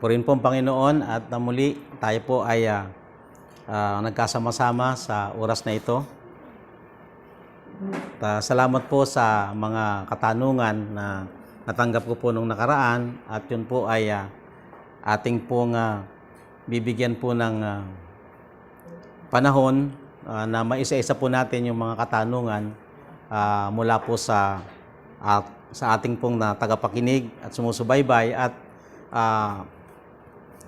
Purihin po ang Panginoon at muli tayo po ay nagkasama-sama sa oras na ito. Salamat po sa mga katanungan na natanggap ko po nung nakaraan at yun po ay ating pong bibigyan po ng panahon na maisa-isa po natin yung mga katanungan mula po sa ating pong tagapakinig at sumusubaybay at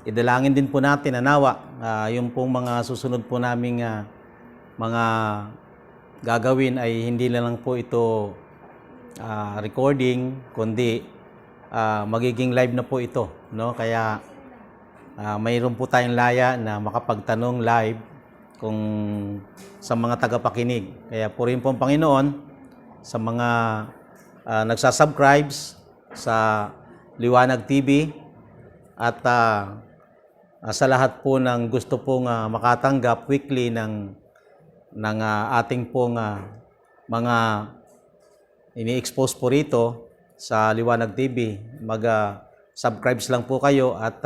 idalangin din po natin na nawa yung pong mga susunod po naming mga gagawin ay hindi lang po ito recording kundi magiging live na po ito, no? Kaya mayroon po tayong laya na makapagtanong live kung sa mga tagapakinig. Kaya purihin po ang Panginoon sa mga nagsasubscribes sa Liwanag TV at sa lahat po ng gusto pong makatanggap weekly ng ating pong mga ini-expose po rito sa Liwanag TV. Mag-subscribes lang po kayo at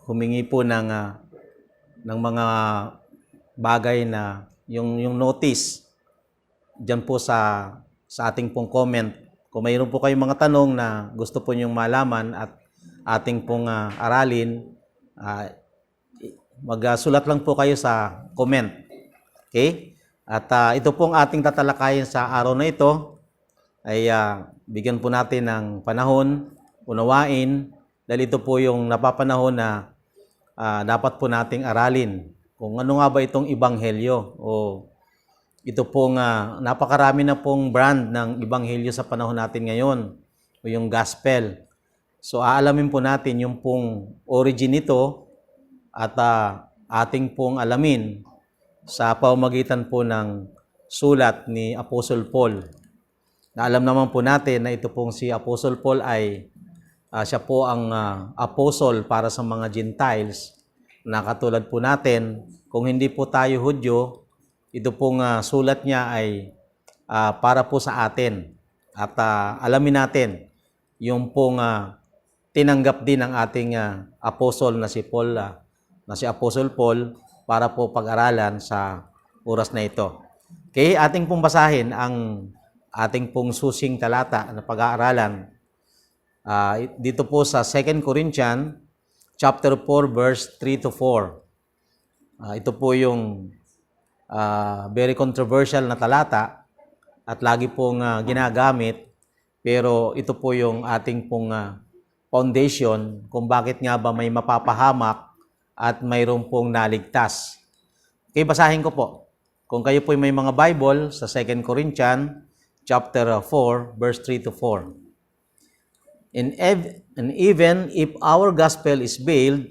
humingi po ng mga bagay na yung notice dyan po sa ating pong comment. Kung mayroon po kayong mga tanong na gusto po nyong malaman at ating pong aralin, magsulat lang po kayo sa comment. Okay? At ito pong ating tatalakayin sa araw na ito ay bigyan po natin ng panahon, unawain, dahil ito po yung napapanahon na dapat po nating aralin. Kung ano nga ba itong Ebanghelyo o ito pong napakarami na pong brand ng Ebanghelyo sa panahon natin ngayon o yung Gospel. So aalamin po natin yung pong origin nito at ating pong alamin sa pamamagitan po ng sulat ni Apostle Paul. Na alam naman po natin na ito pong si Apostle Paul ay siya po ang apostle para sa mga Gentiles na katulad po natin. Kung hindi po tayo Hudyo, ito pong sulat niya ay para po sa atin. At alamin natin yung pong tinanggap din ng ating apostle na si Paul, na si Apostle Paul para po pag-aralan sa oras na ito. Okay, ating pong basahin ang ating pong susing talata na pag-aaralan dito po sa 2 Corinthians chapter 4 verse 3 to 4. Ito po yung very controversial na talata at lagi pong ginagamit, pero ito po yung ating pong foundation kung bakit nga ba may mapapahamak at mayroon pong naligtas. Okay, basahin ko po. Kung kayo po may mga Bible sa 2 Corinthians chapter 4 verse 3 to 4. And even if our gospel is veiled,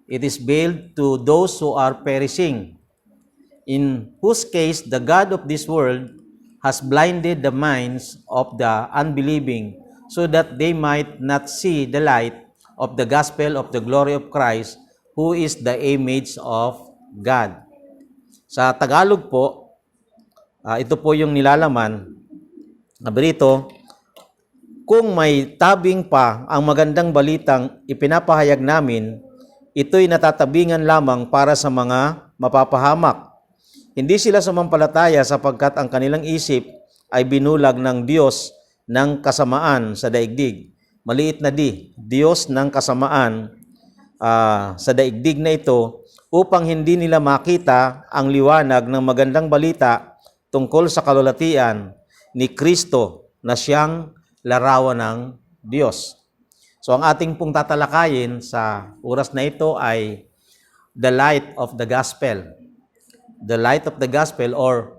it is veiled to those who are perishing, in whose case the God of this world has blinded the minds of the unbelieving, so that they might not see the light of the gospel of the glory of Christ, who is the image of God. Sa Tagalog po, ito po yung nilalaman. Nabarito, kung may tabing pa ang magandang balitang ipinapahayag namin, ito'y natatabingan lamang para sa mga mapapahamak. Hindi sila sumampalataya sapagkat ang kanilang isip ay binulag ng Diyos ng kasamaan sa daigdig. Maliit na Diyos ng kasamaan sa daigdig na ito upang hindi nila makita ang liwanag ng magandang balita tungkol sa kalulatian ni Kristo na siyang larawan ng Diyos. So ang ating pong tatalakayin sa oras na ito ay the light of the gospel. The light of the gospel or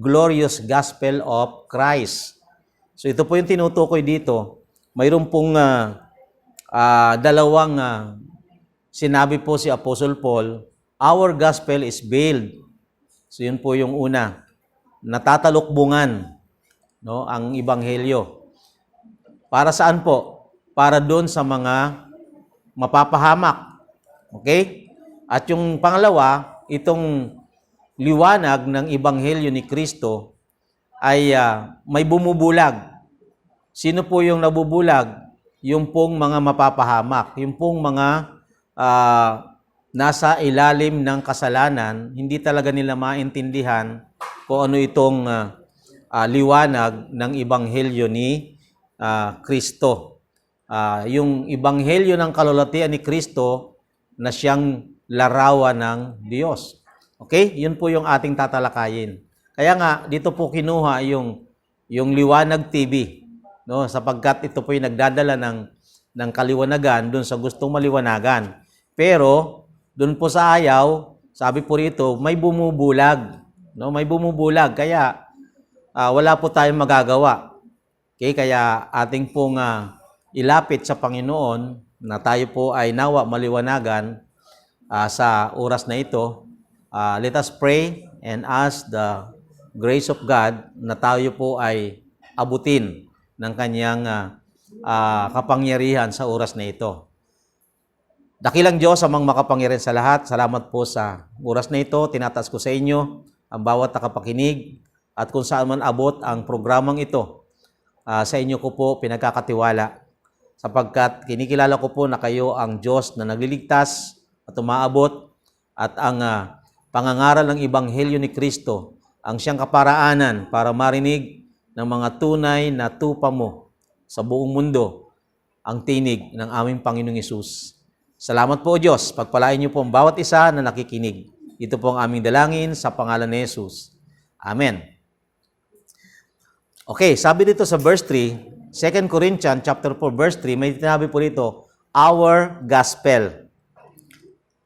glorious gospel of Christ. So ito po yung tinutukoy dito. Mayroon pong dalawang sinabi po si Apostle Paul, our gospel is veiled. So yun po yung una, natatalukbungan, no, ang Ebanghelyo. Para saan po? Para doon sa mga mapapahamak. Okay? At yung pangalawa, itong liwanag ng Ebanghelyo ni Kristo ay may bumubulag. Sino po yung nabubulag? yung pong mga mapapahamak, yung pong mga nasa ilalim ng kasalanan, hindi talaga nila maintindihan kung ano itong liwanag ng Ebanghelyo ni Kristo. Yung Ebanghelyo ng kalulatian ni Kristo na siyang larawan ng Diyos. Okay? Yun po yung ating tatalakayin. Kaya nga, dito po kinuha yung Liwanag TV. No? Sapagkat ito po yung nagdadala ng kaliwanagan dun sa gustong maliwanagan. Pero, dun po sa ayaw, sabi po rito, may bumubulag. No? May bumubulag. Kaya, wala po tayong magagawa. Okay? Kaya, ating pong ilapit sa Panginoon na tayo po ay nawa maliwanagan sa oras na ito. Let us pray and ask the grace of God na tayo po ay abutin ng kanyang kapangyarihan sa oras na ito. Dakilang Diyos, amang makapangyarihan sa lahat, salamat po sa oras na ito. Tinataas ko sa inyo ang bawat nakapakinig at kung saan man abot ang programang ito, sa inyo ko po pinagkakatiwala. Sapagkat kinikilala ko po na kayo ang Diyos na nagliligtas at umaabot at ang pangangaral ng Ebanghelyo ni Kristo ang siyang kaparaanan para marinig ng mga tunay na tupa mo sa buong mundo ang tinig ng aming Panginoong Hesus. Salamat po, Diyos. Pagpalain niyo po ang bawat isa na nakikinig. Ito po ang aming dalangin sa pangalan ni Hesus. Amen. Okay, sabi dito sa verse 3, 2 Corinthians chapter 4 verse 3, may tinabi po dito, our gospel,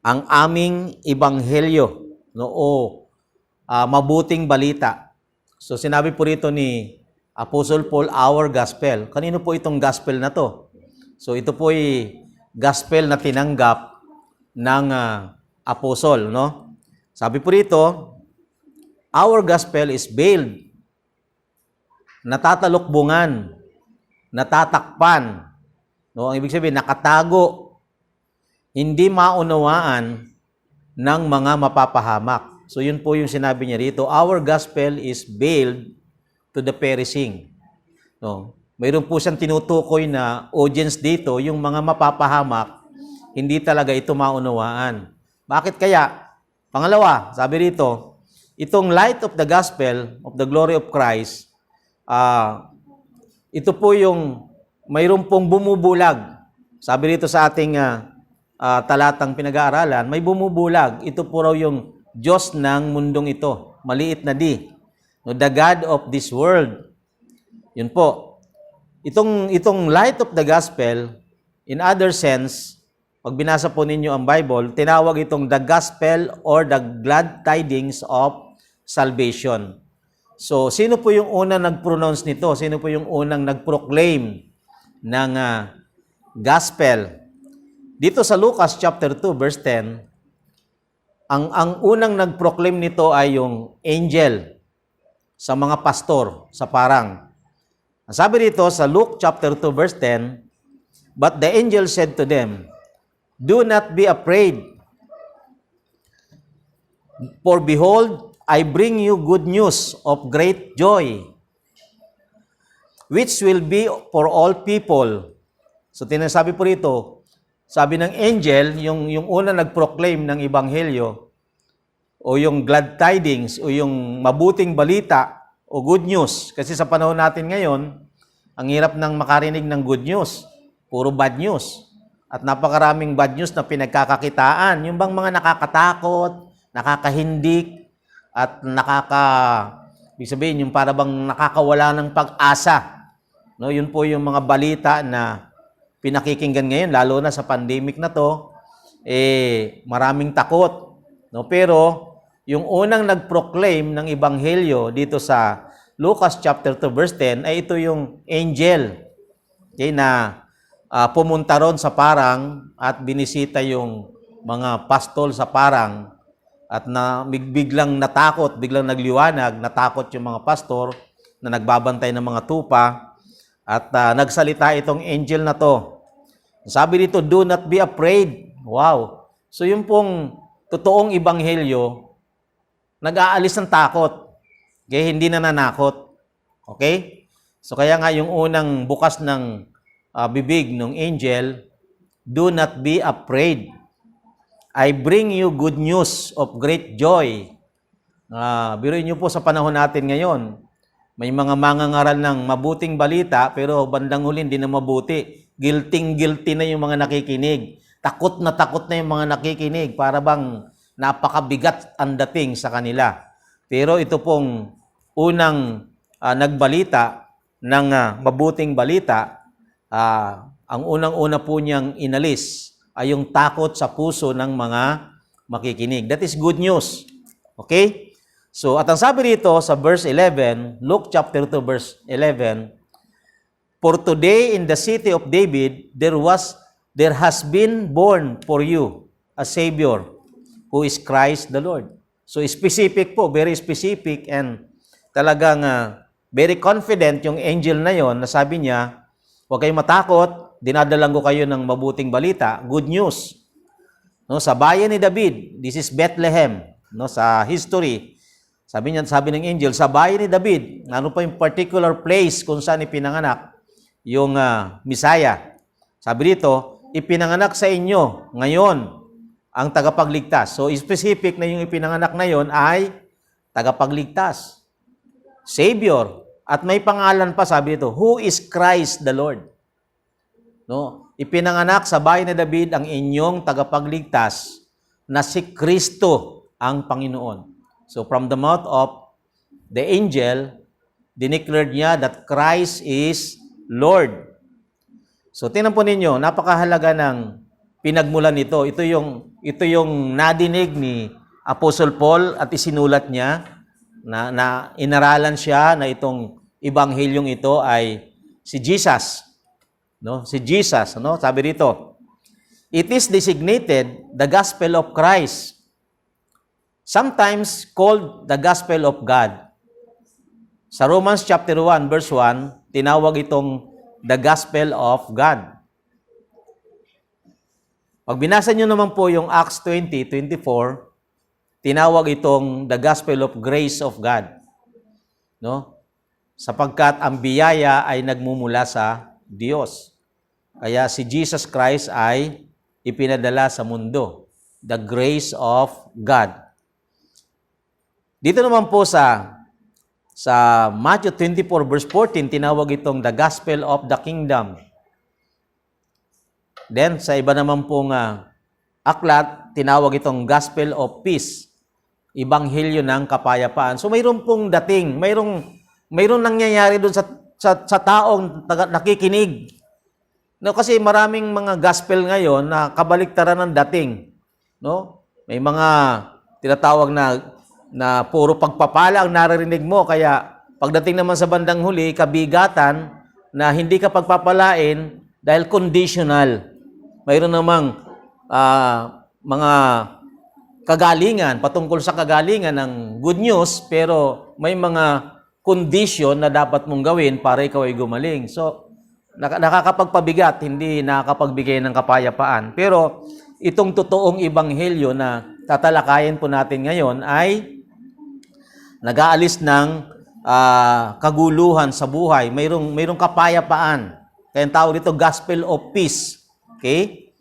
ang aming ebanghelyo, no, mabuting balita. So sinabi po rito ni Apostle Paul, our gospel. Kanino po itong gospel na to? So ito po ay gospel na tinanggap ng apostle, no? Sabi po rito, our gospel is veiled, natatalukbungan, natatakpan. No, ang ibig sabihin, nakatago, hindi maunawaan ng mga mapapahamak. So yun po yung sinabi niya rito, our gospel is veiled to the perishing. No, mayroon po siyang tinutukoy na audience dito, yung mga mapapahamak, hindi talaga ito maunawaan. Bakit kaya? Pangalawa, sabi rito, itong light of the gospel of the glory of Christ, ito po yung mayroon pong bumubulag. Sabi rito sa ating talatang pinag-aaralan, may bumubulag. Ito po raw yung Diyos ng mundong ito. Maliit na di. No, the God of this world. Yun po. Itong light of the gospel, in other sense, pag binasa po ninyo ang Bible, tinawag itong the gospel or the glad tidings of salvation. So, sino po yung unang nag-pronounce nito? Sino po yung unang nag-proclaim ng gospel? Dito sa Lucas chapter 2 verse 10, ang unang nag-proclaim nito ay yung angel sa mga pastor sa parang. Sabi dito sa Luke chapter 2 verse 10, but the angel said to them, do not be afraid, for behold, I bring you good news of great joy, which will be for all people. So, tinasabi po rito, sabi ng angel, yung una nag-proclaim ng Ebanghelyo, o yung glad tidings, o yung mabuting balita, o good news. Kasi sa panahon natin ngayon, ang hirap nang makarinig ng good news. Puro bad news. At napakaraming bad news na pinagkakakitaan. Yung bang mga nakakatakot, nakakahindik, at ibig sabihin, yung para bang nakakawala ng pag-asa. No, yun po yung mga balita na pinakikinggan ngayon, lalo na sa pandemic na to, maraming takot. No, pero yung unang nag-proclaim ng Ebanghelyo dito sa Lucas chapter 2 verse 10 ay ito yung angel. Okay, na pumunta ron sa parang at binisita yung mga pastol sa parang. At biglang natakot, biglang nagliwanag, natakot yung mga pastor na nagbabantay ng mga tupa. At nagsalita itong angel na to. Sabi dito, do not be afraid. Wow. So yung pong totoong ebanghelyo, nag-aalis ng takot. Okay? Hindi na nanakot. Okay? So kaya nga yung unang bukas ng bibig ng angel, "Do not be afraid. I bring you good news of great joy." Biruin niyo po sa panahon natin ngayon, may mga mangangaral ng mabuting balita, pero bandang huli hindi na mabuti. Guilty na yung mga nakikinig. Takot na yung mga nakikinig. Para bang napakabigat ang dating sa kanila. Pero ito pong unang nagbalita ng mabuting balita, ang unang-una po niyang inalis ay yung takot sa puso ng mga makikinig. That is good news. Okay? So, at ang sabi dito sa verse 11, Luke chapter 2 verse 11, "For today in the city of David, there has been born for you a Savior, who is Christ the Lord." So, specific po, very specific, and talagang very confident yung angel na yon, na sabi niya, "Huwag kayong matakot, dinadalang ko kayo ng mabuting balita, good news." No, sa bayan ni David, this is Bethlehem, no, sa history. Sabi ng angel, sa bayan ni David, ano pa yung particular place kung saan ipinanganak yung Messiah. Sabi dito, ipinanganak sa inyo ngayon ang tagapagligtas. So, specific na yung ipinanganak na yon ay tagapagligtas, Savior. At may pangalan pa, sabi dito, who is Christ the Lord. No? Ipinanganak sa bayan ni David ang inyong tagapagligtas na si Kristo ang Panginoon. So from the mouth of the angel, dineclared niya that Christ is Lord. So tingnan po ninyo, napakahalaga ng pinagmulan nito. Ito yung nadinig ni Apostle Paul at isinulat niya na inaralan siya na itong ebanghelyong ito ay si Jesus. No? Si Jesus, no? Sabi dito, "It is designated the gospel of Christ, sometimes called the gospel of God." Sa Romans chapter 1 verse 1, tinawag itong the gospel of God. Pag binasa nyo naman po yung Acts 20:24, tinawag itong the gospel of grace of God. No? Sapagkat ang biyaya ay nagmumula sa Diyos. Kaya si Jesus Christ ay ipinadala sa mundo. The grace of God. Dito naman po sa Matthew 24 verse 14, tinawag itong the gospel of the kingdom. Then, sa iba naman pong aklat, tinawag itong gospel of peace, ebanghelyo ng kapayapaan. So, mayroon pong dating, mayroon nangyayari doon sa taong nakikinig. No, kasi maraming mga gospel ngayon na kabaliktaran ng dating. No? May mga tinatawag na puro pagpapala ang naririnig mo, kaya pagdating naman sa bandang huli, kabigatan na hindi ka pagpapalain dahil conditional. Mayroon namang mga kagalingan, patungkol sa kagalingan ng good news, pero may mga condition na dapat mong gawin para ikaw ay gumaling. So, nakakapagpabigat, hindi nakakapagbigay ng kapayapaan. Pero itong totoong ebanghelyo na tatalakayin po natin ngayon ay nag-aalis ng kaguluhan sa buhay. Mayroong kapayapaan. Kaya ang tawag dito, gospel of peace. Okay?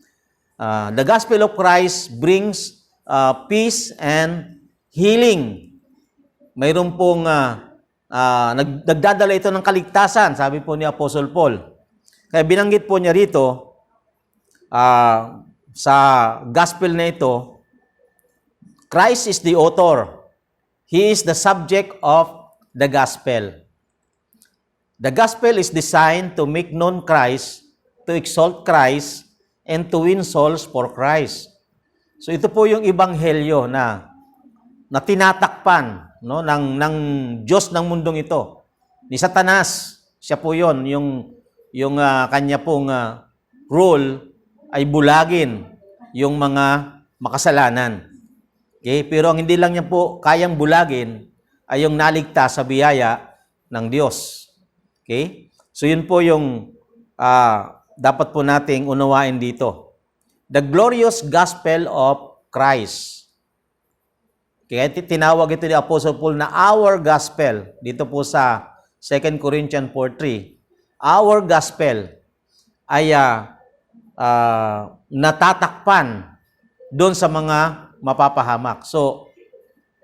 The gospel of Christ brings peace and healing. Mayroon pong nagdadala ito ng kaligtasan, sabi po ni Apostle Paul. Kaya binanggit po niya rito sa gospel na ito, Christ is the author. He is the subject of the gospel. The gospel is designed to make known Christ, to exalt Christ, and to win souls for Christ. So ito po yung ebanghelyo na tinatakpan, no, ng Diyos ng mundong ito. Ni Satanas, siya po yon, yung kanya pong role ay bulagin yung mga makasalanan. Okay? Pero ang hindi lang niya po kayang bulagin ay yung naligtas sa biyaya ng Diyos. Okay? So yun po yung dapat po nating unawain dito. The glorious gospel of Christ. Kaya tinawag ito ni Apostle Paul na our gospel. Dito po sa 2 Corinthians 4:3. Our gospel. ay natatakpan doon sa mga mapapahamak. So,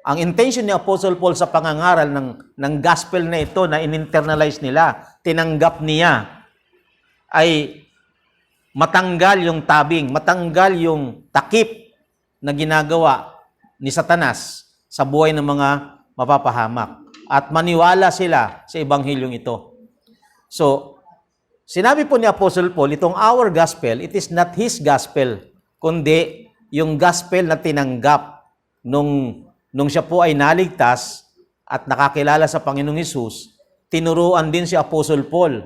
ang intention ni Apostle Paul sa pangangaral ng gospel na ito na in-internalize nila, tinanggap niya, ay matanggal yung tabing, matanggal yung takip na ginagawa ni Satanas sa buhay ng mga mapapahamak at maniwala sila sa ebanghilyong ito. So, sinabi po ni Apostle Paul, itong our gospel, it is not his gospel, kundi yung gospel na tinanggap nung siya po ay naligtas at nakakilala sa Panginoong Hesus. Tinuruan din si Apostle Paul.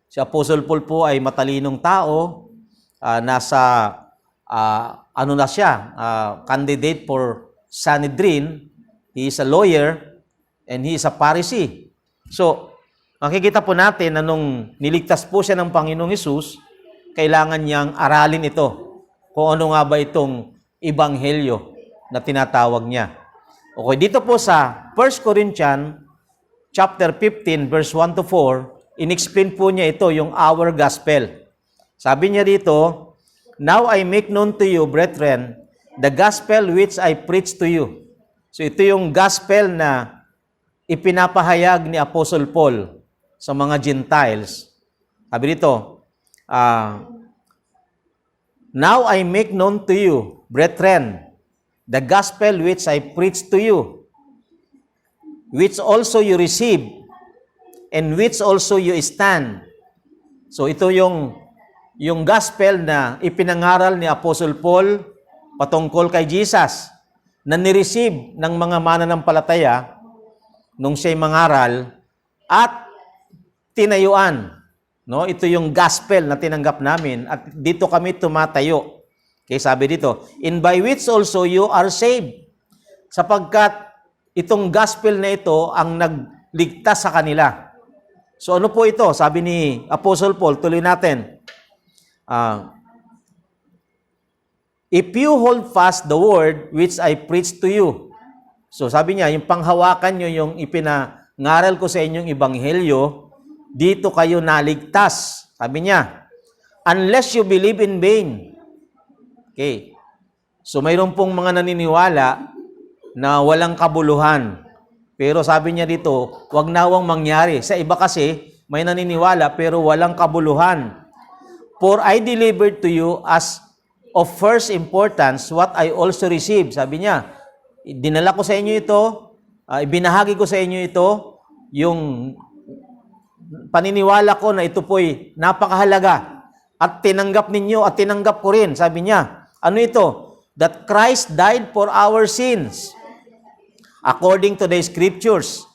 Si Apostle Paul po ay matalinong tao, candidate for Sanhedrin. He is a lawyer and he is a Pharisee. So, makikita po natin na nung niligtas po siya ng Panginoong Hesus, kailangan niyang aralin ito. Kung ano nga ba itong ebanghelyo na tinatawag niya. Okay, dito po sa 1 Corinthians chapter 15 verse 1 to 4, inexplain po niya ito, yung our gospel. Sabi niya dito, "Now I make known to you, brethren, the gospel which I preach to you." So ito yung gospel na ipinapahayag ni Apostle Paul sa mga Gentiles. Sabi dito, "Now I make known to you, brethren, the gospel which I preach to you, which also you receive, and which also you stand." So ito yung gospel na ipinangaral ni Apostle Paul patungkol kay Jesus, na nireceive ng mga mananampalataya nung siya'y mangaral at tinayuan. No? Ito yung gospel na tinanggap namin at dito kami tumatayo. Okay, sabi dito, "In by which also you are saved." Sapagkat itong gospel na ito ang nagligtas sa kanila. So ano po ito? Sabi ni Apostle Paul, tuloy natin. "If you hold fast the word which I preach to you." So sabi niya, yung panghawakan nyo yung ipinangaral ko sa inyong ebanghelyo, dito kayo naligtas. Sabi niya, "Unless you believe in vain." Okay. So mayroon pong mga naniniwala na walang kabuluhan. Pero sabi niya dito, wag nawang mangyari. Sa iba kasi, may naniniwala pero walang kabuluhan. "For I delivered to you as of first importance what I also received." Sabi niya, dinala ko sa inyo ito, ibinahagi ko sa inyo ito, yung paniniwala ko na ito po'y napakahalaga at tinanggap ninyo at tinanggap ko rin. Sabi niya, ano ito? That Christ died for our sins according to the Scriptures,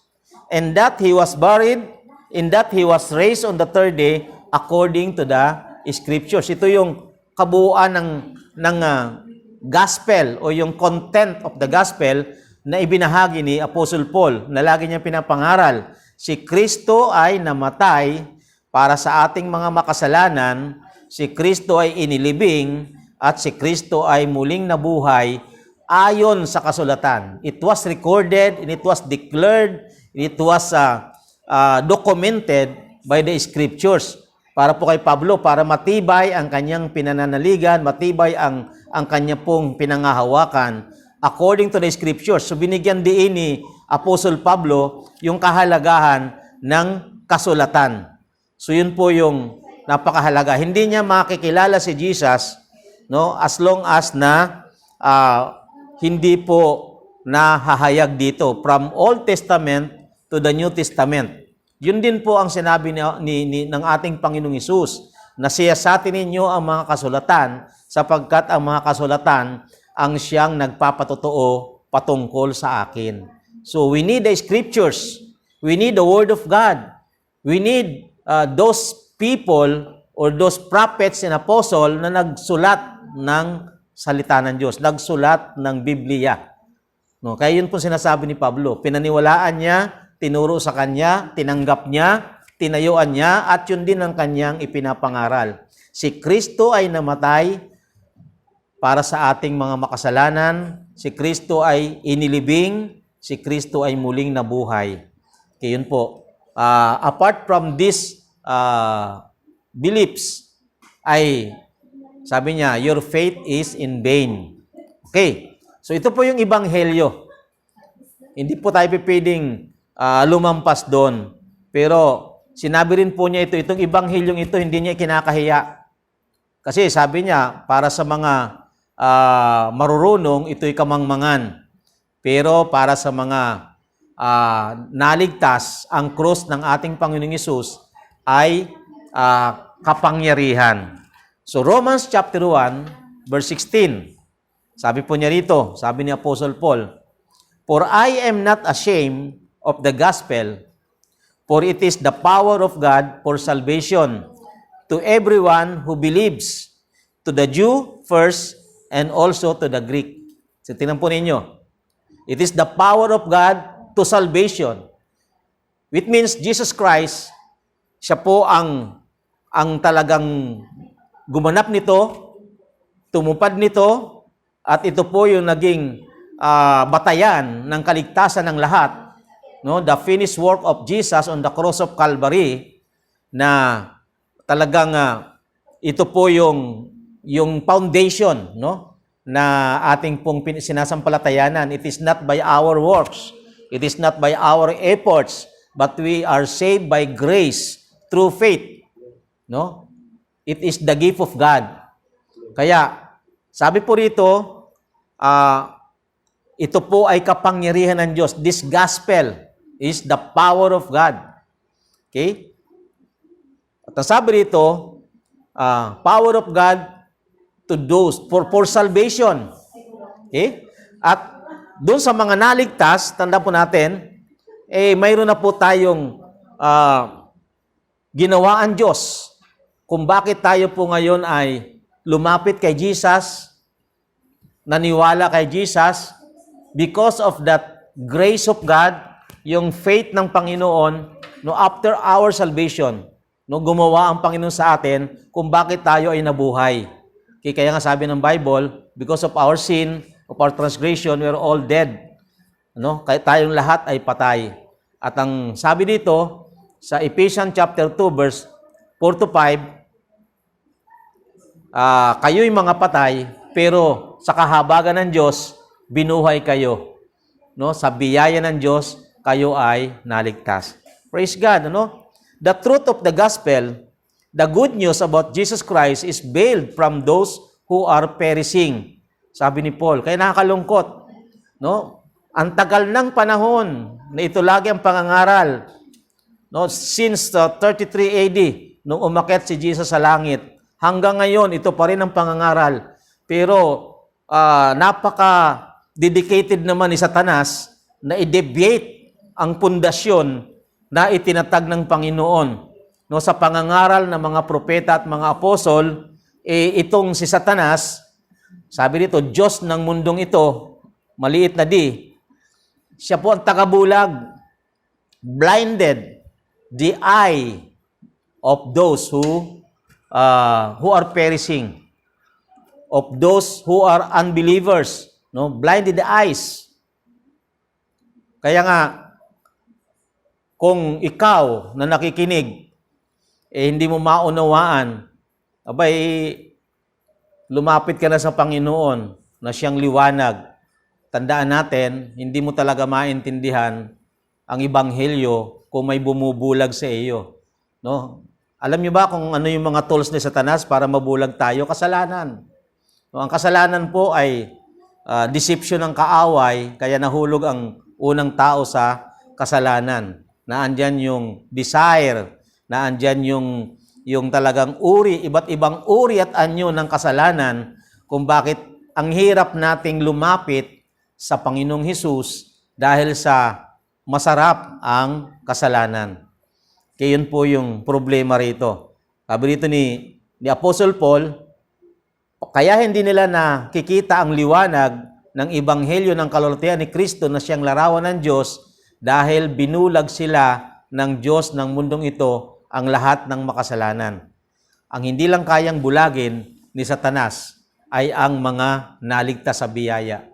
and that He was buried, and that He was raised on the third day according to the Scriptures. Ito yung kabuuan ng gospel o yung content of the gospel na ibinahagi ni Apostle Paul na lagi niya pinapangaral. Si Kristo ay namatay para sa ating mga makasalanan, si Kristo ay inilibing, at si Kristo ay muling nabuhay ayon sa kasulatan. It was recorded, and it was declared, and it was documented by the Scriptures. Para po kay Pablo, para matibay ang kanyang pinananaligan, matibay ang kanya pong pinangahawakan according to the Scriptures. So binigyan diin ni Apostle Pablo yung kahalagahan ng kasulatan. So yun po yung napakahalaga. Hindi niya makikilala si Jesus, no, as long as na hindi po nahahayag dito from Old Testament to the New Testament. Yun din po ang sinabi ng ating Panginoong Hesus, na siyasatin ninyo ang mga kasulatan sapagkat ang mga kasulatan ang siyang nagpapatotoo patungkol sa akin. So we need the Scriptures. We need the Word of God. We need those people or those prophets and apostles na nagsulat ng salita ng Diyos, nagsulat ng Biblia. No, kaya yun po sinasabi ni Pablo, pinaniwalaan niya, tinuro sa kanya, tinanggap niya, tinayuan niya, at yun din ang kanyang ipinapangaral. Si Kristo ay namatay para sa ating mga makasalanan, si Kristo ay inilibing, si Kristo ay muling nabuhay. Kaya yun po, apart from these beliefs, ay, sabi niya, your faith is in vain. Okay. So ito po yung ebanghelyo. Hindi po tayo pwedeng lumampas doon. Pero sinabi rin po niya ito, itong ebanghelyong ito, hindi niya kinakahiya. Kasi sabi niya, para sa mga marurunong, ito'y kamangmangan. Pero para sa mga naligtas, ang krus ng ating Panginoong Hesus ay kapangyarihan. So Romans chapter 1, verse 16. Sabi po niya rito, sabi ni Apostle Paul, "For I am not ashamed of the gospel, for it is the power of God for salvation to everyone who believes, to the Jew first, and also to the Greek." So, tingnan po ninyo. It is the power of God to salvation. Which means Jesus Christ, siya po ang talagang gumanap nito, tumupad nito, at ito po yung naging batayan ng kaligtasan ng lahat. No? The finished work of Jesus on the cross of Calvary, na talagang ito po yung foundation, no? Na ating pong sinasampalatayanan. It is not by our works, it is not by our efforts, but we are saved by grace through faith. No? It is the gift of God. Kaya sabi po rito, ito po ay kapangyarihan ng Diyos. This gospel is the power of God. Okay? At ang sabi rito, power of God to those, for salvation. Okay? At doon sa mga naligtas, tanda po natin, mayroon na po tayong ginawa ang Diyos kung bakit tayo po ngayon ay lumapit kay Jesus, naniwala kay Jesus, because of that grace of God, yung faith ng Panginoon, no, after our salvation, no, gumawa ang Panginoon sa atin kung bakit tayo ay nabuhay. Kaya nga sabi ng Bible, because of our sin, of our transgression, we are all dead. No? Kaya tayong lahat ay patay. At ang sabi dito, sa Ephesians chapter 2, verse 4 to 5, kayo'y mga patay, pero sa kahabagan ng Diyos, binuhay kayo. No? Sa biyaya ng Diyos, kayo ay naligtas. Praise God. No? The truth of the gospel, the good news about Jesus Christ is veiled from those who are perishing. Sabi ni Paul, kaya nakakalungkot. No? Ang tagal ng panahon na ito lagi ang pangangaral. No? Since 33 AD, nung umakyat si Jesus sa langit, hanggang ngayon, ito pa rin ang pangangaral. Pero napaka-dedicated naman ni Satanas na i-deviate ang pundasyon na itinatag ng Panginoon. No, sa pangangaral ng mga propeta at mga apostol, itong si Satanas, sabi dito, Diyos ng mundong ito, maliit na di, siya po ang tagabulag, blinded the eye of those who are perishing, of those who are unbelievers, no, blinded the eyes. Kaya nga, kung ikaw na nakikinig, hindi mo maunawaan, abay, lumapit ka na sa Panginoon na siyang liwanag. Tandaan natin, hindi mo talaga maintindihan ang ebanghelyo kung may bumubulag sa iyo. No? Alam niyo ba kung ano yung mga tools ni Satanas para mabulag tayo? Kasalanan. No, ang kasalanan po ay deception ng kaaway, kaya nahulog ang unang tao sa kasalanan. Naandyan yung desire, naandyan yung talagang uri, iba't ibang uri at anyo ng kasalanan kung bakit ang hirap nating lumapit sa Panginoong Hesus dahil sa masarap ang kasalanan. Kaya yun po yung problema rito. Sabi rito ni Apostle Paul, kaya hindi nila nakikita ang liwanag ng ebanghelyo ng kalwalhatian ni Kristo na siyang larawan ng Diyos dahil binulag sila ng Diyos ng mundong ito ang lahat ng makasalanan. Ang hindi lang kayang bulagin ni Satanas ay ang mga naligtas sa biyaya.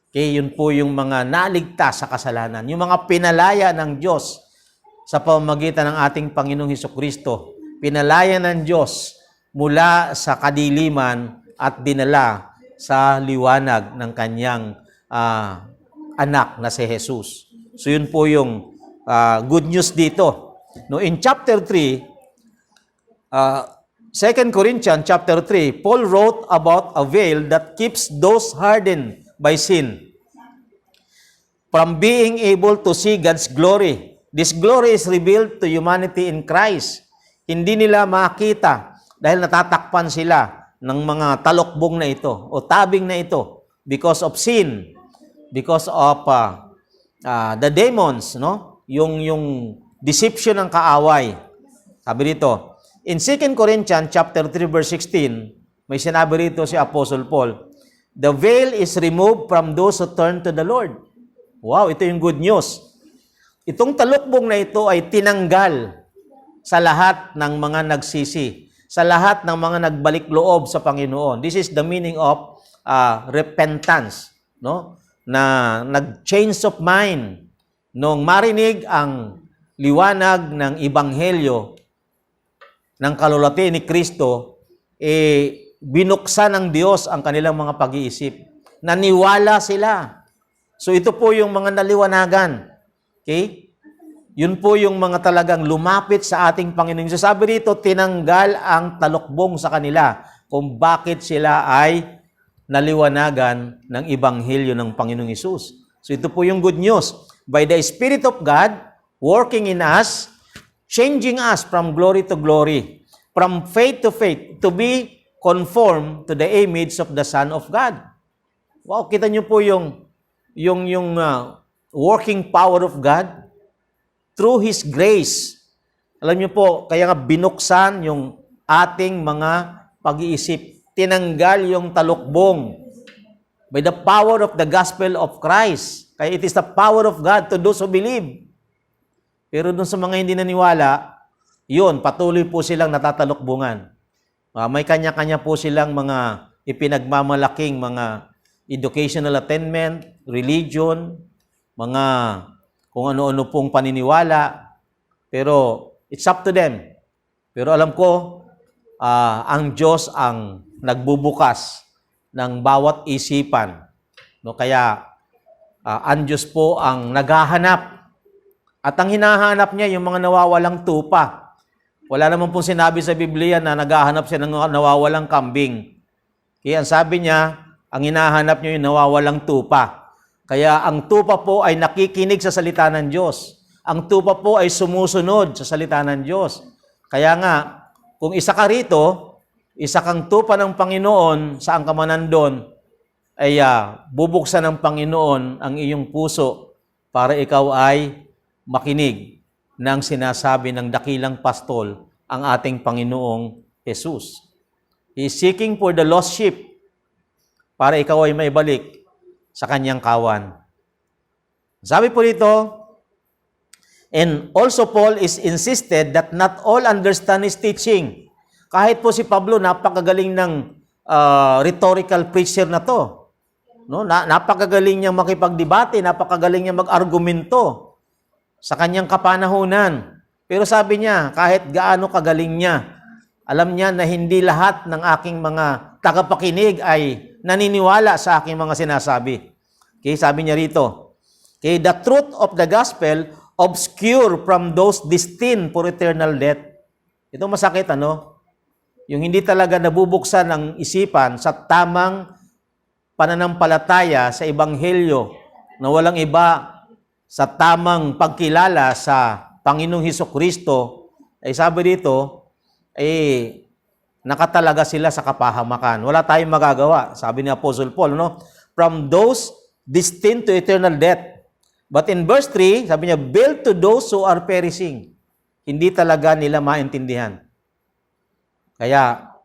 Kaya yun po yung mga naligtas sa kasalanan, yung mga pinalaya ng Diyos sa pamamagitan ng ating Panginoong Hesukristo. Pinalaya ng Diyos mula sa kadiliman at dinala sa liwanag ng kanyang anak na si Jesus. So yun po yung good news dito. No, in chapter 3, 2 Corinthians chapter 3, Paul wrote about a veil that keeps those hardened by sin from being able to see God's glory. This glory is revealed to humanity in Christ. Hindi nila makita dahil natatakpan sila ng mga talokbong na ito o tabing na ito because of sin, because of the demons, no? Yung deception ng kaaway. Sabi dito, in 2 Corinthians chapter 3 verse 16, may sinabi rito si Apostle Paul, the veil is removed from those who turn to the Lord. Wow, ito yung good news. Itong talukbong na ito ay tinanggal sa lahat ng mga nagsisi, sa lahat ng mga nagbalik loob sa Panginoon. This is the meaning of repentance, no? Na nag-change of mind nung marinig ang liwanag ng Ebanghelyo ng kalulati ni Kristo, binuksan ng Diyos ang kanilang mga pag-iisip. Naniwala sila. So ito po yung mga naliwanagan. Okay? Yun po yung mga talagang lumapit sa ating Panginoon. So sabi rito, tinanggal ang talukbong sa kanila kung bakit sila ay naliwanagan ng Ebanghelyo ng Panginoong Hesus. So ito po yung good news. By the Spirit of God, working in us, changing us from glory to glory, from faith to faith, to be conformed to the image of the Son of God. Wow, kita niyo po yung working power of God through His grace. Alam niyo po, kaya nga binuksan yung ating mga pag-iisip. Tinanggal yung talukbong by the power of the gospel of Christ. Kaya it is the power of God to those who believe. Pero dun sa mga hindi naniwala, yun, patuloy po silang natatalukbungan. May kanya-kanya po silang mga ipinagmamalaking mga educational attainment, religion, mga kung ano-ano pong paniniwala. Pero it's up to them. Pero alam ko, ang Diyos ang nagbubukas ng bawat isipan. No, kaya ang Diyos po ang naghahanap. At ang hinahanap niya yung mga nawawalang tupa. Wala naman pong sinabi sa Biblia na naghahanap siya ng nawawalang kambing. Kaya ang sabi niya, ang hinahanap niya yung nawawalang tupa. Kaya ang tupa po ay nakikinig sa salita ng Diyos. Ang tupa po ay sumusunod sa salita ng Diyos. Kaya nga, kung isa ka rito, isa kang tupa ng Panginoon, saan ka man nandun, ay bubuksan ng Panginoon ang iyong puso para ikaw ay makinig ng sinasabi ng dakilang pastol ang ating Panginoong Jesus. He is seeking for the lost sheep para ikaw ay maibalik sa kanyang kawan. Sabi po dito, and also Paul is insisted that not all understand his teaching. Kahit po si Pablo, napakagaling ng rhetorical preacher na to. No? Napakagaling niyang makipagdebate, napakagaling niyang mag-argumento sa kanyang kapanahunan. Pero sabi niya, kahit gaano kagaling niya, alam niya na hindi lahat ng aking mga tagapakinig ay naniniwala sa aking mga sinasabi. Okay, sabi niya rito, okay, the truth of the gospel obscure from those destined for eternal death. Ito masakit, ano? Yung hindi talaga nabubuksan ng isipan sa tamang pananampalataya sa Ebanghelyo na walang iba sa tamang pagkilala sa Panginoong Hesukristo, ay sabi dito, nakatalaga sila sa kapahamakan. Wala tayong magagawa, sabi ni Apostle Paul, no? From those destined to eternal death. But in verse 3, sabi niya, build to those who are perishing. Hindi talaga nila maintindihan. Kaya,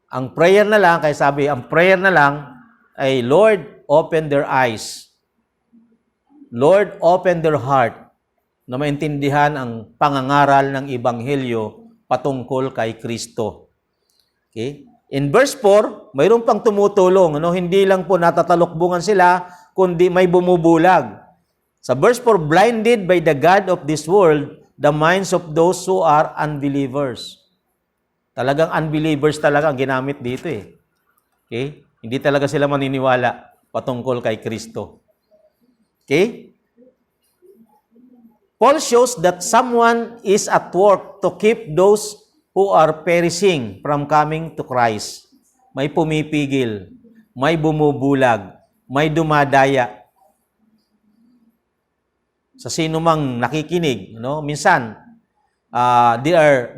ang prayer na lang, kaya sabi, ang prayer na lang ay, Lord, open their eyes. Lord, open their heart na maintindihan ang pangangaral ng Ebanghelyo patungkol kay Kristo. Okay? In verse 4, mayroon pang tumutulong. Ano? Hindi lang po natatalukbungan sila, kundi may bumubulag. Sa verse 4, blinded by the God of this world, the minds of those who are unbelievers. Talagang unbelievers talaga ang ginamit dito eh. Okay? Hindi talaga sila maniniwala patungkol kay Kristo. Okay? Paul shows that someone is at work to keep those who are perishing from coming to Christ. May pumipigil, may bumubulag, may dumadaya. Sa sino mang nakikinig, no? Minsan, they are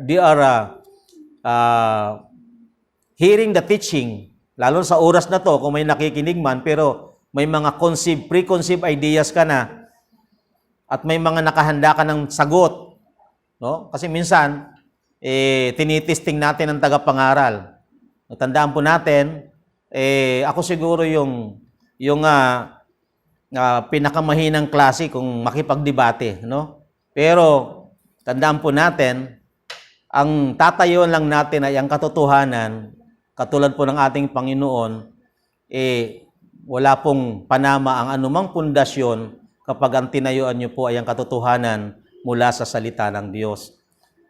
hearing the teaching, lalo sa oras na to, kung may nakikinig man, pero may mga preconceived ideas ka na, at may mga nakahanda ka ng sagot. No? Kasi minsan, tinitesting natin ang tagapangaral. Tandaan po natin, ako siguro yung pinakamahinang klase kung makipagdebate. No? Pero, tandaan po natin, ang tatayuan lang natin ay ang katotohanan, katulad po ng ating Panginoon, wala pong panama ang anumang pundasyon kapag ang tinayuan niyo po ay ang katotohanan mula sa salita ng Diyos.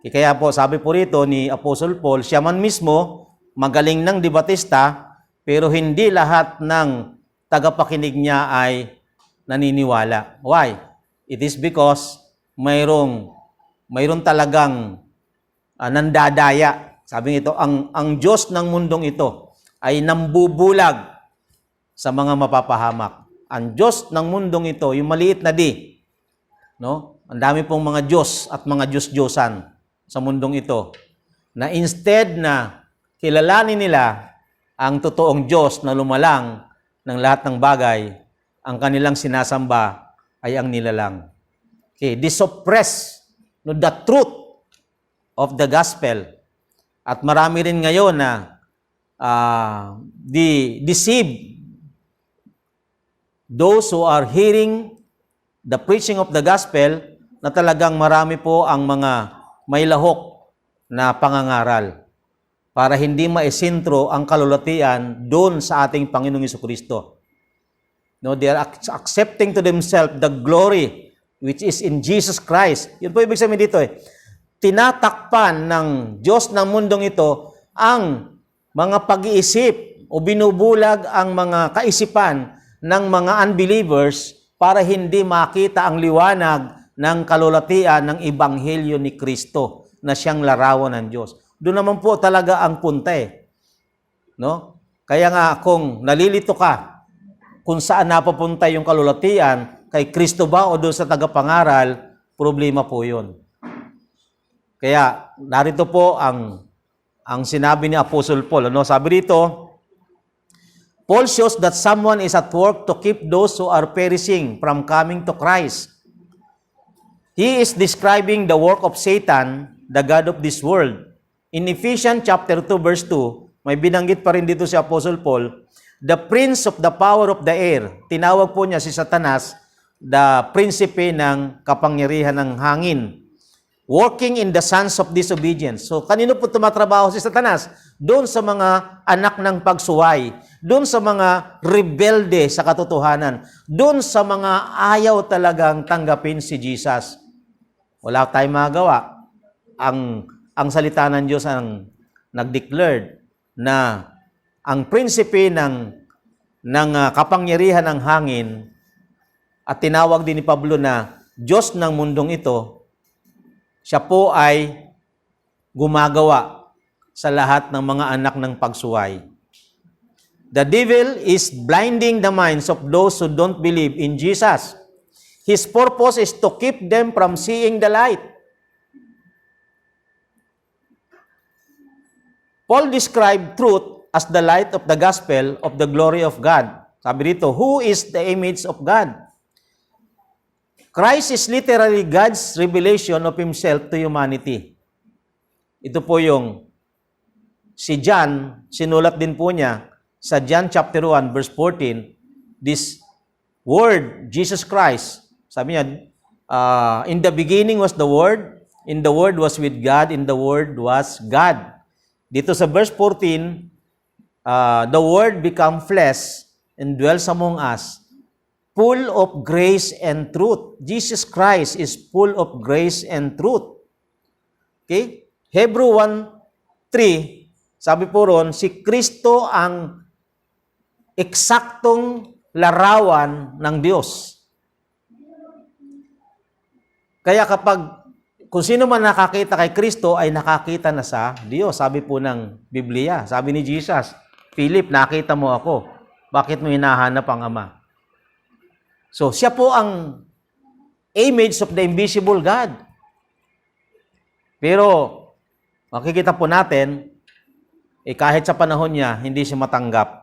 Kaya po, sabi po rito ni Apostle Paul, siya man mismo, magaling ng debatista, pero hindi lahat ng tagapakinig niya ay naniniwala. Why? It is because mayroong talagang nandadaya. Sabi nito, ang Diyos ng mundong ito ay nambubulag sa mga mapapahamak. Ang Diyos ng mundong ito, yung maliit na di, no? Ang dami pong mga Diyos at mga Diyos-Diyosan sa mundong ito, na instead na kilalanin nila ang totoong Diyos na lumalang ng lahat ng bagay, ang kanilang sinasamba ay ang nilalang. Okay, they suppress the truth of the gospel. At marami rin ngayon na deceive those who are hearing the preaching of the gospel, na talagang marami po ang mga may lahok na pangangaral para hindi maisintro ang kalulatian doon sa ating Panginoong Jesucristo. No, they are accepting to themselves the glory which is in Jesus Christ. Yun po ibig sabihin dito eh. Tinatakpan ng Diyos ng mundong ito ang mga pag-iisip o binubulag ang mga kaisipan ng mga unbelievers para hindi makita ang liwanag ng kalulatian ng Ebanghelyo ni Kristo na siyang larawan ng Diyos. Doon naman po talaga ang punta eh. No? Kaya nga kung nalilito ka kung saan napapunta yung kalulatian, kay Kristo ba o doon sa tagapangaral, problema po yun. Kaya narito po ang sinabi ni Apostle Paul. Ano? Sabi dito, Paul shows that someone is at work to keep those who are perishing from coming to Christ. He is describing the work of Satan, the god of this world. In Ephesians chapter 2 verse 2, may binanggit pa rin dito si Apostle Paul, the prince of the power of the air. Tinawag po niya si Satanas, the prinsipe ng kapangyarihan ng hangin. Working in the sons of disobedience. So, kanino po tumatrabaho si Satanas? Doon sa mga anak ng pagsuway. Doon sa mga rebelde sa katotohanan. Doon sa mga ayaw talagang tanggapin si Jesus. Wala tayong magawa. Ang salita ng Diyos ang nag-declared na ang prinsipe ng kapangyarihan ng hangin at tinawag din ni Pablo na Diyos ng mundong ito, siya po ay gumagawa sa lahat ng mga anak ng pagsuway. The devil is blinding the minds of those who don't believe in Jesus. His purpose is to keep them from seeing the light. Paul described truth as the light of the gospel of the glory of God. Sabi dito, who is the image of God? Christ is literally God's revelation of Himself to humanity. Ito po yung si John, sinulat din po niya sa John chapter 1 verse 14, this word, Jesus Christ, sabi niya, in the beginning was the Word, and the Word was with God, and the Word was God. Dito sa verse 14, the Word become flesh and dwells among us, full of grace and truth. Jesus Christ is full of grace and truth. Okay? Hebrew 1 3, sabi po ron, si Kristo ang eksaktong larawan ng Diyos. Kaya kung sino man nakakita kay Kristo ay nakakita na sa Diyos. Sabi po ng Biblia, sabi ni Jesus, Philip, nakita mo ako. Bakit mo hinahanap ang Ama? So, siya po ang image of the invisible God. Pero, makikita po natin, kahit sa panahon niya, hindi siya matanggap.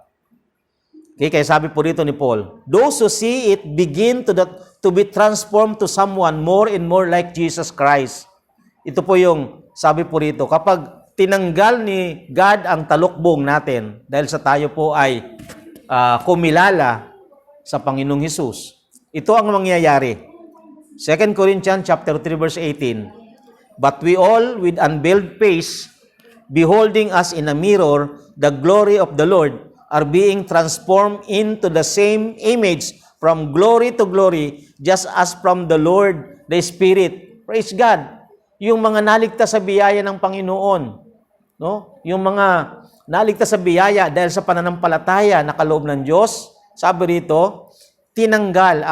Okay, kaya sabi po dito ni Paul, those who see it begin to be transformed to someone more and more like Jesus Christ. Ito po yung sabi po rito, kapag tinanggal ni God ang talukbong natin, dahil sa tayo po ay kumilala sa Panginoong Hesus, ito ang mangyayari. 2 Corinthians chapter 3 verse 18, but we all with unveiled face, beholding us in a mirror, the glory of the Lord, are being transformed into the same image from glory to glory, just as from the Lord, the Spirit. Praise God. Yung mga naligtas sa biyaya ng Panginoon, no? Yung mga naligtas sa biyaya dahil sa pananampalataya na kaloob ng Diyos, sabi rito, tinanggal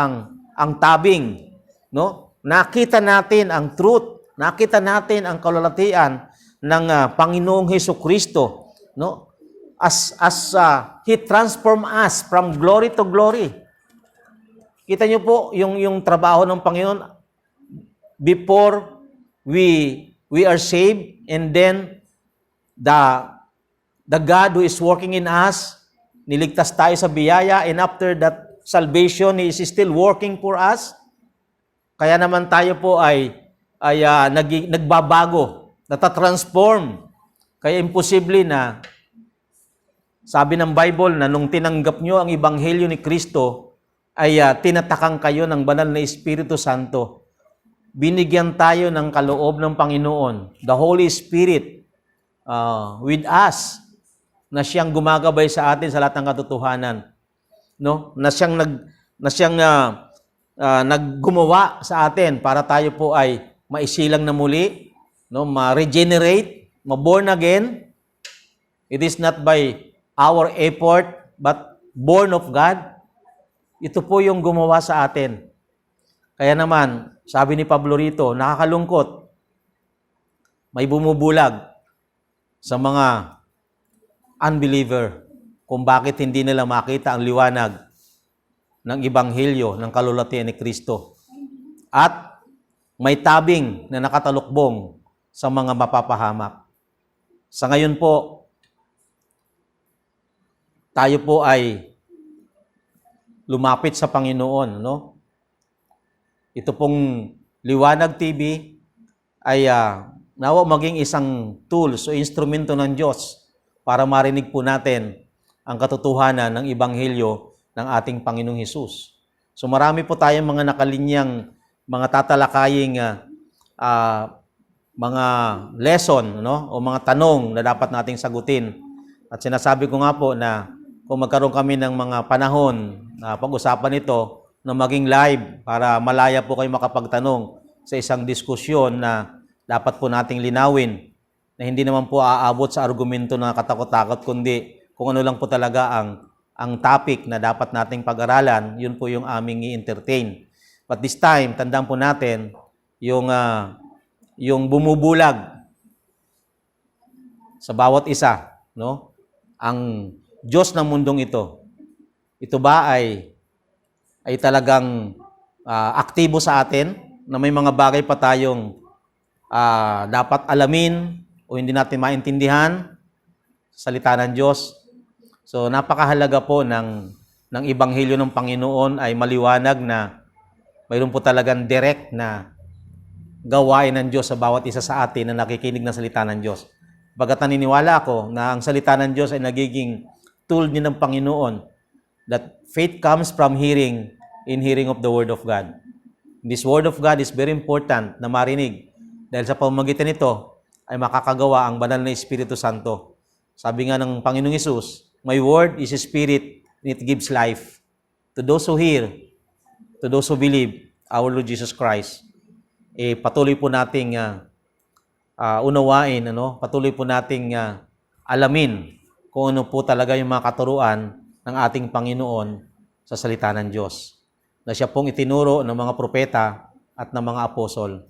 ang tabing, no? Nakita natin ang truth, nakita natin ang kalulatian ng Panginoong Hesukristo, no? As He transformed us from glory to glory. Kita niyo po yung trabaho ng Panginoon before we are saved, and then the God who is working in us, niligtas tayo sa biyaya, and after that salvation, He is still working for us. Kaya naman tayo po ay nagbabago, natatransform. Kaya imposible na, sabi ng Bible, na nung tinanggap nyo ang Ebanghelyo ni Kristo, ay tinatakang kayo ng banal na Espiritu Santo. Binigyan tayo ng kaloob ng Panginoon, the Holy Spirit with us, na siyang gumagabay sa atin sa lahat ng katotohanan, no? Na siyang naggumawa sa atin para tayo po ay maisilang na muli, no? Ma-regenerate, ma-born again. It is not by our effort, but born of God. Ito po yung gumawa sa atin. Kaya naman, sabi ni Pablo rito, nakakalungkot, may bumubulag sa mga unbeliever kung bakit hindi nila makita ang liwanag ng Ebanghelyo ng kalulatian ni Kristo. At may tabing na nakatalukbong sa mga mapapahamak. Sa ngayon po, tayo po ay lumapit sa Panginoon, no? Ito pong Liwanag TV ay nawa maging isang tools o instrumento ng Diyos para marinig po natin ang katotohanan ng Ebanghelyo ng ating Panginoong Hesus. So marami po tayong mga nakalinyang, mga tatalakaying mga lesson, no? O mga tanong na dapat nating sagutin. At sinasabi ko nga po na kung magkaroon kami ng mga panahon na pag-usapan ito, na maging live para malaya po kayo makapagtanong sa isang diskusyon na dapat po nating linawin, na hindi naman po aabot sa argumento na katakot-takot, kundi kung ano lang po talaga ang topic na dapat nating pag-aralan, yun po yung aming i-entertain. But this time, tandaan po natin yung bumubulag sa bawat isa, no? Ang Diyos ng mundong ito ba ay talagang aktibo sa atin, na may mga bagay pa tayong dapat alamin o hindi natin maintindihan sa salita ng Diyos. So napakahalaga po ng Ebanghelyo ng Panginoon ay maliwanag na mayroon po talagang direct na gawain ng Diyos sa bawat isa sa atin na nakikinig ng salita ng Diyos. Bagat naniniwala ako na ang salita ng Diyos ay nagiging tool din ng Panginoon, that faith comes from hearing, in hearing of the Word of God. This Word of God is very important na marinig, dahil sa pamamagitan nito ay makakagawa ang banal na Espiritu Santo. Sabi nga ng Panginoong Hesus, my Word is a Spirit, and it gives life to those who hear, to those who believe our Lord Jesus Christ. Patuloy po nating unawain, patuloy po nating alamin kung ano po talaga yung mga katuruan ng ating Panginoon sa salita ng Diyos, na siya pong itinuro ng mga propeta at ng mga apostol.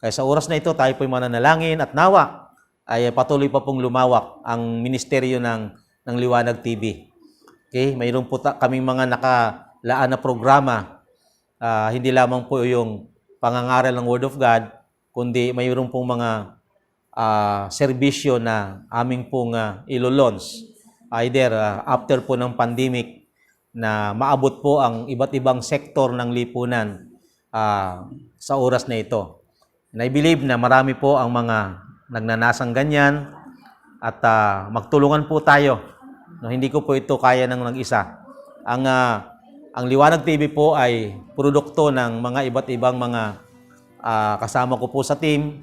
Kaya sa oras na ito, tayo po'y mananalangin at nawa ay patuloy pa pong lumawak ang ministeryo ng Liwanag TV. Okay? Mayroon po kaming mga nakalaan na programa, hindi lamang po yung pangangaral ng Word of God, kundi mayroon pong mga serbisyo na aming pong ilo-launch. Either after po ng pandemic, na maabot po ang iba't ibang sektor ng lipunan sa oras na ito. And I believe na marami po ang mga nagnanasang ganyan at magtulungan po tayo. No, hindi ko po ito kaya ng nag-isa. Ang Liwanag TV po ay produkto ng mga iba't ibang mga kasama ko po sa team.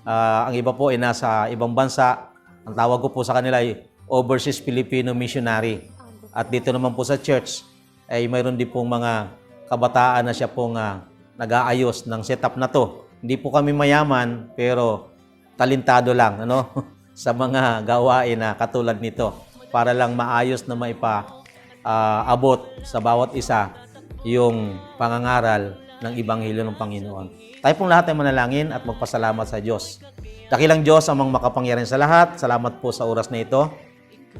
Ang iba po ay nasa ibang bansa. Ang tawag ko po sa kanila ay Overseas Filipino Missionary. At dito naman po sa church ay mayroon din pong mga kabataan na siya pong nag-aayos ng setup na to. Hindi po kami mayaman pero talentado lang sa mga gawain na katulad nito para lang maayos na maipaabot sa bawat isa yung pangangaral ng Ebanghelyo ng Panginoon. Tayo pong lahat ay manalangin at magpasalamat sa Diyos. Dakilang Diyos ang makapangyarihan sa lahat. Salamat po sa oras na ito.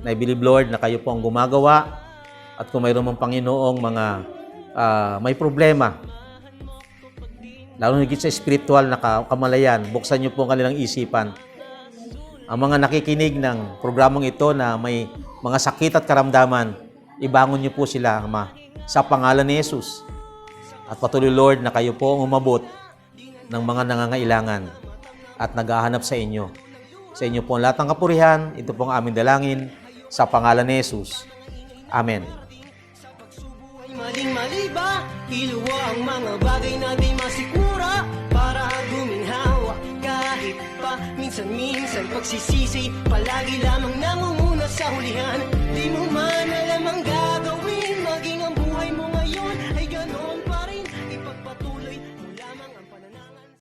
I believe, Lord, na kayo po ang gumagawa at kung mayroon mong Panginoong mga may problema, lalo higit sa spiritual na kamalayan, buksan niyo po ang kanilang isipan. Ang mga nakikinig ng programang ito na may mga sakit at karamdaman, ibangon niyo po sila, Ama, sa pangalan ni Jesus. At patuloy, Lord, na kayo po ang umabot ng mga nangangailangan at naghahanap sa inyo. Sa inyo po ang lahat ng kapurihan, ito po ang aming dalangin, sa pangalan ni Jesus. Amen. Maling-mali ba? Iluwa ang mga bagay na di masikura para guminhawa kahit pa minsan-minsan pagsisisi palagi lamang nangunguna sa hulihan. Di mo